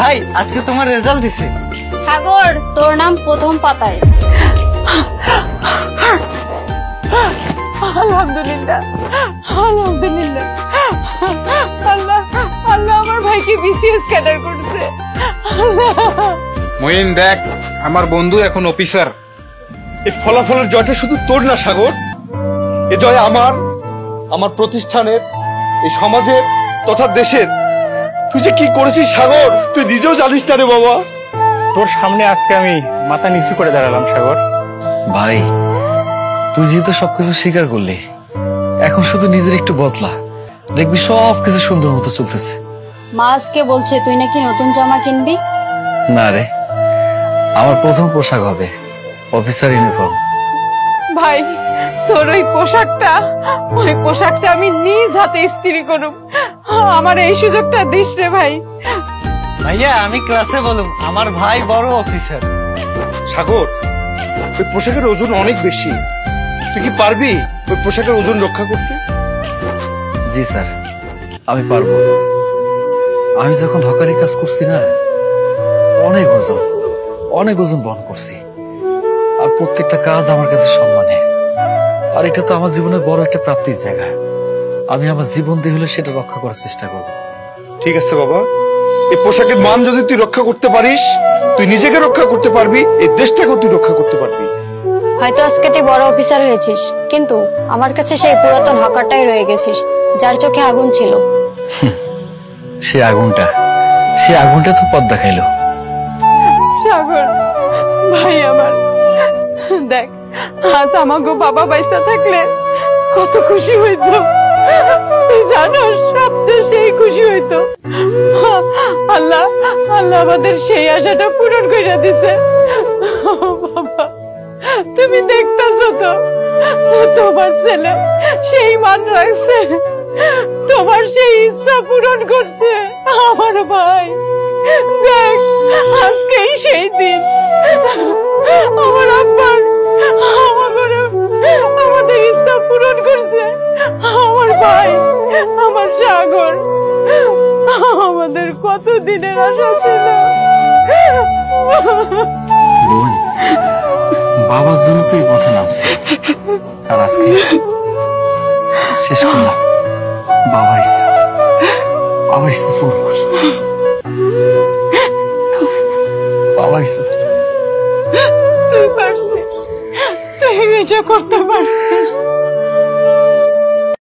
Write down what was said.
ভাই আজকে তোমার রেজাল্ট দিছে। সাগর, তোর নাম প্রথম পাতায়। আলহামদুলিল্লাহ, আলহামদুলিল্লাহ। আল্লাহ আল্লাহ আমার ভাইকে বিসিএস ক্যাডার করছে। মঈন দেখ, আমার বন্ধু এখন অফিসার। এই ফলাফলের জয়টা শুধু তোর না সাগর, এ জয় আমার প্রতিষ্ঠানের, এই সমাজের তথা দেশের। তুই যে কি করেছিস সাগর, তুই নিজেও জানিস না রে বাবা। তোর সামনে আজকে আমি মাথা নিচু করে দাঁড়ালাম সাগর। ভাই তুই যেহেতু সবকিছু স্বীকার করলি, এখন শুধু নিজের একটু বদলা, দেখবি সবকিছু সুন্দর মতো চলতেছে। মা আজকে বলছে তুই নাকি নতুন জামা কিনবি। না রে, আমার প্রথম পোশাক হবে অফিসার ইউনিফর্ম। ভাই তোর ওই পোশাকটা আমি নিজ হাতে ইস্ত্রি করুম। আমার এই সুযোগটা দিস রে ভাই। ভাইয়া আমি ক্লাসে বলুম আমার ভাই বড় অফিসার। সাগর, ওই পোশাকের ওজন অনেক বেশি, তুই কি পারবি ওই পোশাকের ওজন রক্ষা করতে? জি স্যার, আমি পারবো। আমি যখন হকারি কাজ করছি না, অনেক ওজন বহন করছি, আর প্রত্যেকটা কাজ আমার কাছে সম্মানের। আর এটা তো আমার জীবনের বড় একটা প্রাপ্তির জায়গা। আমি আমার জীবন দিয়ে হলে সেটা রক্ষা করার চেষ্টা করব। ঠিক আছে বাবা, এই পোশাকের মান যদি তুই রক্ষা করতে পারিস, তুই নিজেকে রক্ষা করতে পারবি, এই দেশটাকেও তুই রক্ষা করতে পারবি। হয়তো আজকে তুই বড় অফিসার হয়েছিস, কিন্তু আমার কাছে সেই পুরাতন হকারটাই রয়ে গেছিস, যার চোখে আগুন ছিল। সে আগুনটা তো পথ দেখাইলো। সাগর ভাই আমার, দেখ আজ আমাগো বাবা বাইসা থাকলে কত খুশি হইতো, তুই জানোস, সবচেয়ে সেই খুশি হইতো। আল্লাহ আমাদের সেই আশাটা পূরণ করে দিছে। বাবা তুমি দেখতেছো তো, তোমার ছেলে সেই মান রাখছে, তোমার সেই ইচ্ছা পূরণ করছে। আমার ভাই দেখ, আজকেই সেই দিন আমার আব্বার আমাদের ইচ্ছা পূরণ করছে। আমার ভাই, আমার সাগর, আমাদের কত দিনের আশা ছিল। বাবার জন্য তো এই পথে নামছে, আর আজকে শেষ করলাম। বাবার ইচ্ছা পূরণ করছে। বাবার ইচ্ছা তুই পারছিস, তুই এটা করতে পারছিস।